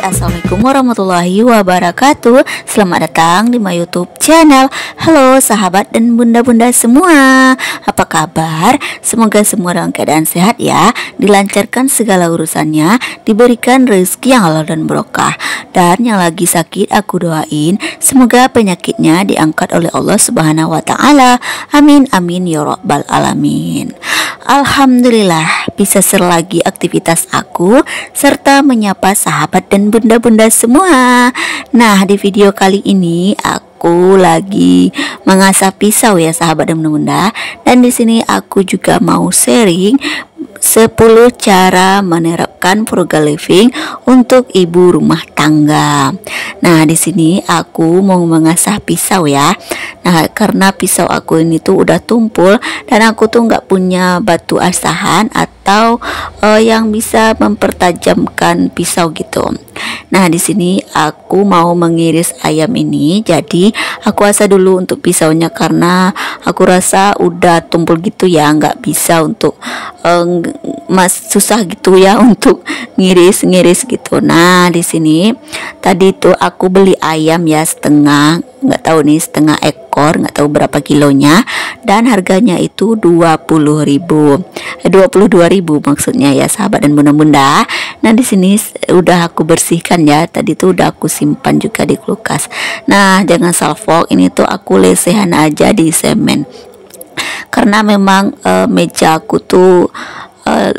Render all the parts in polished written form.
Assalamualaikum warahmatullahi wabarakatuh. Selamat datang di my YouTube channel. Halo sahabat dan bunda-bunda semua, apa kabar? Semoga semua dalam keadaan sehat ya, dilancarkan segala urusannya, diberikan rezeki yang halal dan berkah. Dan yang lagi sakit aku doain semoga penyakitnya diangkat oleh Allah Subhanahu wa taala. Amin amin ya rabbal alamin. Alhamdulillah bisa lagi aktivitas aku serta menyapa sahabat dan bunda-bunda semua. Nah, di video kali ini aku lagi mengasah pisau ya sahabat dan bunda. Dan di sini aku juga mau sharing 10 cara menerapkan frugal living untuk ibu rumah tangga. Nah, di sini aku mau mengasah pisau ya. Nah, karena pisau aku ini tuh udah tumpul dan aku tuh nggak punya batu asahan atau yang bisa mempertajamkan pisau gitu. Nah, di sini aku mau mengiris ayam ini. Jadi aku asah dulu untuk pisaunya karena aku rasa udah tumpul gitu ya, nggak bisa untuk susah gitu ya untuk ngiris gitu. Nah, di sini tadi tuh aku beli ayam ya setengah, nggak tahu nih setengah ekor, nggak tahu berapa kilonya, dan harganya itu 22.000 maksudnya ya sahabat dan bunda-bunda. Nah, di sini udah aku bersihkan ya, tadi tuh udah aku simpan juga di kulkas. Nah, jangan salfok, ini tuh aku lesehan aja di semen karena memang meja aku tuh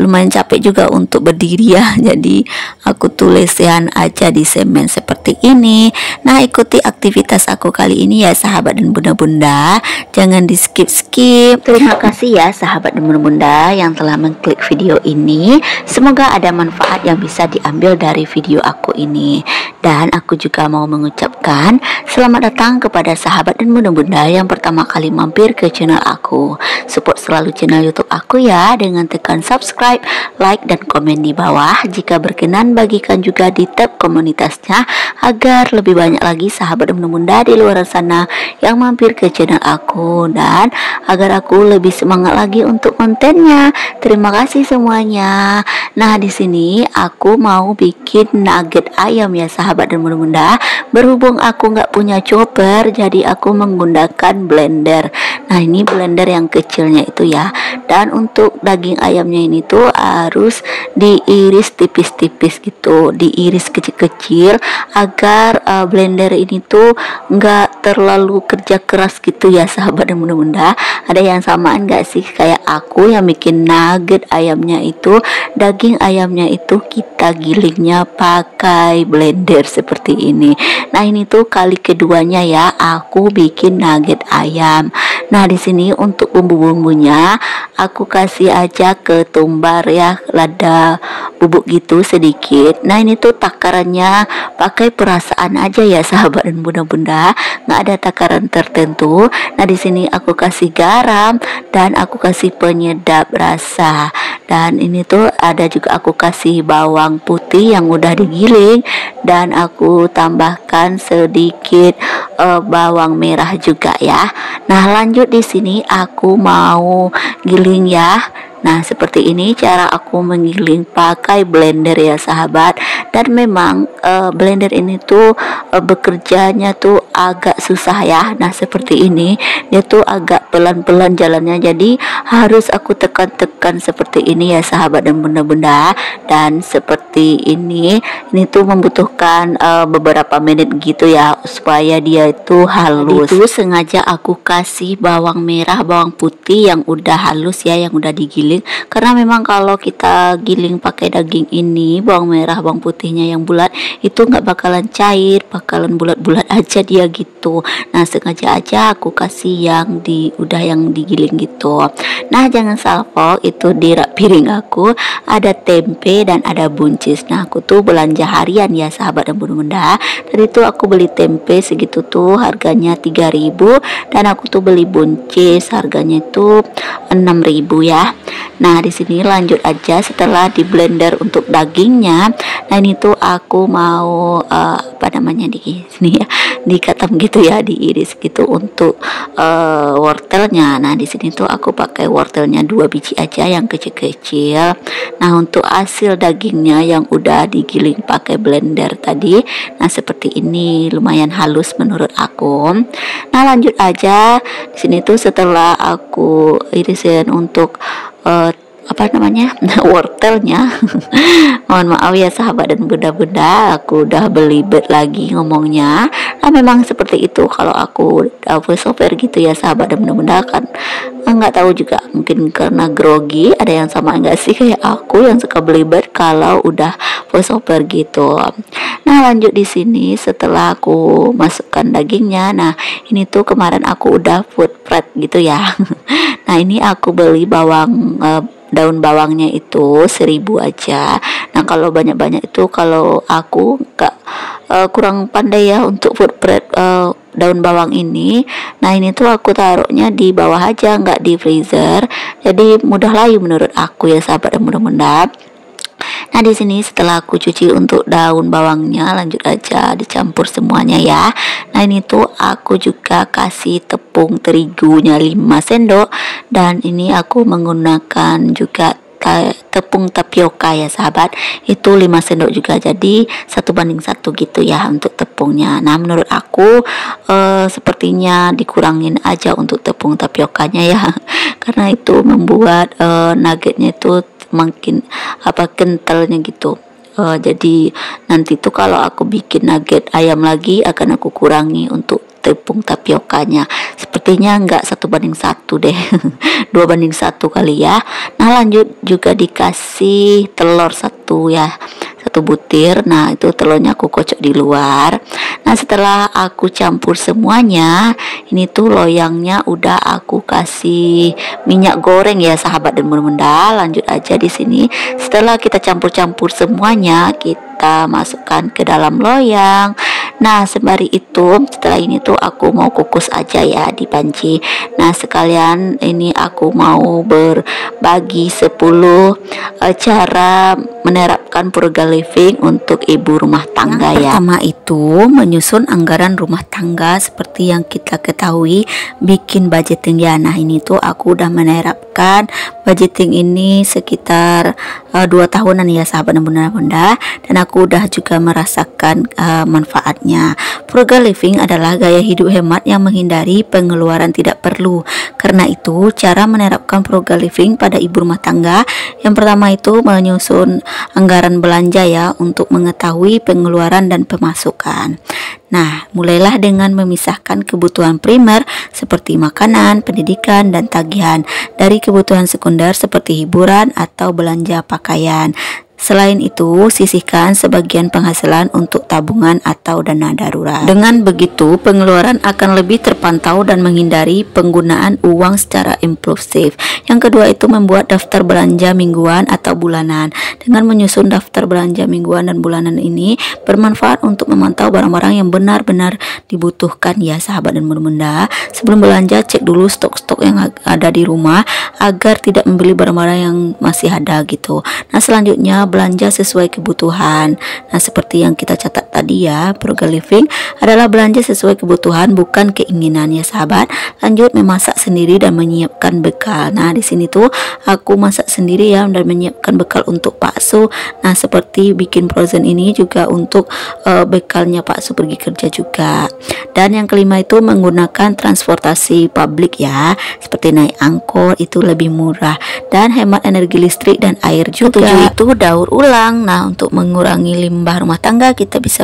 lumayan capek juga untuk berdiri ya, jadi aku tuh lesehan aja di semen seperti ini. Nah, ikuti aktivitas aku kali ini ya sahabat dan bunda-bunda, jangan di skip. Terima kasih ya sahabat dan bunda-bunda yang telah mengklik video ini. Semoga ada manfaat yang bisa diambil dari video aku ini. Dan aku juga mau mengucapkan selamat datang kepada sahabat dan bunda-bunda yang pertama kali mampir ke channel aku. Support selalu channel YouTube aku ya dengan tekan subscribe, like, dan komen di bawah. Jika berkenan bagikan juga di tab komunitasnya agar lebih banyak lagi sahabat dan bunda di luar sana yang mampir ke channel aku dan agar aku lebih semangat lagi untuk kontennya. Terima kasih semuanya. Nah, di sini aku mau bikin nugget ayam ya sahabat dan bunda. Berhubung aku nggak punya chopper, jadi aku menggunakan blender. Nah, ini blender yang kecilnya itu ya. Dan untuk daging ayamnya ini tuh harus diiris tipis-tipis gitu, diiris kecil-kecil agar blender ini tuh nggak terlalu kerja keras gitu ya sahabat dan bunda. Ada yang samaan nggak sih kayak aku yang bikin nugget ayamnya itu, daging ayamnya itu kita gilingnya pakai blender seperti ini. Nah, ini tuh kali keduanya ya aku bikin nugget ayam. Nah, di sini untuk bumbu-bumbunya aku kasih aja ketumbar ya, lada bubuk gitu sedikit. Nah, ini tuh takarannya pakai perasaan aja ya sahabat dan bunda-bunda, nggak ada takaran tertentu. Nah, di sini aku kasih garam dan aku kasih penyedap rasa. Dan ini tuh ada juga aku kasih bawang putih yang udah digiling dan aku tambahkan sedikit bawang merah juga ya. Nah, lanjut di sini aku mau giling ya. Nah, seperti ini cara aku menggiling pakai blender ya sahabat. Dan memang blender ini tuh bekerjanya tuh agak susah ya. Nah, seperti ini dia tuh agak pelan-pelan jalannya, jadi harus aku tekan-tekan seperti ini ya sahabat dan bunda-bunda. Dan seperti ini tuh membutuhkan beberapa menit gitu ya supaya dia itu halus. Itu sengaja aku kasih bawang merah, bawang putih yang udah halus ya, yang udah digiling. Karena memang kalau kita giling pakai daging ini, bawang merah, bawang putihnya yang bulat itu nggak bakalan cair, bakalan bulat-bulat aja dia gitu. Nah, sengaja aja aku kasih yang yang digiling gitu. Nah, jangan salfok, itu di rak piring aku ada tempe dan ada buncis. Nah, aku tuh belanja harian ya sahabat dan bunda. Tadi tuh aku beli tempe segitu tuh harganya 3.000 dan aku tuh beli buncis harganya itu 6.000 ya. Nah, di sini lanjut aja setelah di blender untuk dagingnya. Nah, ini tuh aku mau apa namanya di sini ya, dikatam gitu ya, diiris gitu untuk wortelnya. Nah, di sini tuh aku pakai wortelnya 2 biji aja yang kecil-kecil. Nah, untuk hasil dagingnya yang udah digiling pakai blender tadi, nah seperti ini, lumayan halus menurut aku. Nah, lanjut aja. Di sini tuh setelah aku irisin untuk apa namanya wortelnya. Mohon maaf ya sahabat dan bunda-bunda, aku udah belibet lagi ngomongnya. Nah, memang seperti itu kalau aku voice over gitu ya sahabat dan bunda-bunda, kan nggak tahu juga, mungkin karena grogi. Ada yang sama enggak sih kayak aku yang suka belibet kalau udah voice over gitu. Nah, lanjut di sini setelah aku masukkan dagingnya. Nah, ini tuh kemarin aku udah food prep gitu ya. Nah, ini aku beli bawang, daun bawangnya itu 1000 aja. Nah, kalau banyak-banyak itu kalau aku nggak kurang pandai ya untuk food prep daun bawang ini. Nah, ini tuh aku taruhnya di bawah aja, nggak di freezer, jadi mudah layu menurut aku ya sahabat dan bunda-bunda. Nah, di sini setelah aku cuci untuk daun bawangnya, lanjut aja dicampur semuanya ya. Nah, ini tuh aku juga kasih tepung terigunya 5 sendok, dan ini aku menggunakan juga tepung tapioka ya sahabat, itu 5 sendok juga, jadi 1:1 gitu ya untuk tepungnya. Nah, menurut aku sepertinya dikurangin aja untuk tepung tapiokanya ya, karena itu membuat nuggetnya itu makin kentalnya gitu. Jadi nanti tuh kalau aku bikin nugget ayam lagi akan aku kurangi untuk tepung tapiokanya. Sepertinya enggak 1:1 deh. 2:1 kali ya. Nah, lanjut juga dikasih telur 1 ya, 1 butir. Nah, itu telurnya aku kocok di luar. Nah, setelah aku campur semuanya, ini tuh loyangnya udah aku kasih minyak goreng ya sahabat dan bunda. Lanjut aja di sini. Setelah kita campur-campur semuanya, kita masukkan ke dalam loyang. Nah, sembari itu setelah ini tuh aku mau kukus aja ya di panci. Nah, sekalian ini aku mau berbagi 10 cara menerapkan frugal living untuk ibu rumah tangga ya. Pertama itu menyusun anggaran rumah tangga. Seperti yang kita ketahui, bikin budgeting ya. Nah, ini tuh aku udah menerapkan budgeting ini sekitar 2 tahunan ya sahabat dan bunda-bunda, dan aku udah juga merasakan manfaatnya. Frugal living adalah gaya hidup hemat yang menghindari pengeluaran tidak perlu. Karena itu, cara menerapkan frugal living pada ibu rumah tangga, yang pertama itu menyusun anggaran belanja ya, untuk mengetahui pengeluaran dan pemasukan. Nah, mulailah dengan memisahkan kebutuhan primer seperti makanan, pendidikan, dan tagihan dari kebutuhan sekunder seperti hiburan atau belanja pakaian. Selain itu, sisihkan sebagian penghasilan untuk tabungan atau dana darurat. Dengan begitu, pengeluaran akan lebih terpantau dan menghindari penggunaan uang secara impulsif. Yang kedua itu membuat daftar belanja mingguan atau bulanan. Dengan menyusun daftar belanja mingguan dan bulanan ini bermanfaat untuk memantau barang-barang yang benar-benar dibutuhkan ya sahabat dan bunda. Sebelum belanja, cek dulu stok-stok yang ada di rumah agar tidak membeli barang-barang yang masih ada gitu. Nah, selanjutnya belanja sesuai kebutuhan. Nah, seperti yang kita catat tadi ya, frugal living adalah belanja sesuai kebutuhan bukan keinginan ya sahabat. Lanjut memasak sendiri dan menyiapkan bekal. Nah, di sini tuh aku masak sendiri ya dan menyiapkan bekal untuk Pak Su. Nah, seperti bikin frozen ini juga untuk bekalnya Pak Su pergi kerja juga. Dan yang kelima itu menggunakan transportasi publik ya, seperti naik angkot, itu lebih murah dan hemat energi listrik dan air juga. Itu daur ulang. Nah, untuk mengurangi limbah rumah tangga, kita bisa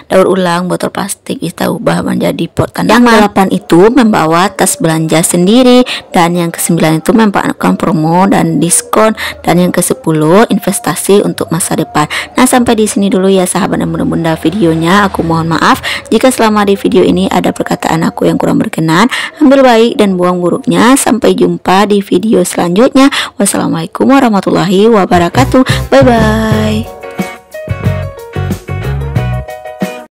daur ulang botol plastik, kita ubah menjadi pot tanaman. Yang ke-8 itu membawa tas belanja sendiri, dan yang ke-9 itu memanfaatkan promo dan diskon, dan yang ke-10 investasi untuk masa depan. Nah, sampai di sini dulu ya sahabat dan bunda videonya. Aku mohon maaf jika selama di video ini ada perkataan aku yang kurang berkenan. Ambil baik dan buang buruknya. Sampai jumpa di video selanjutnya. Wassalamualaikum warahmatullahi wabarakatuh. Bye bye.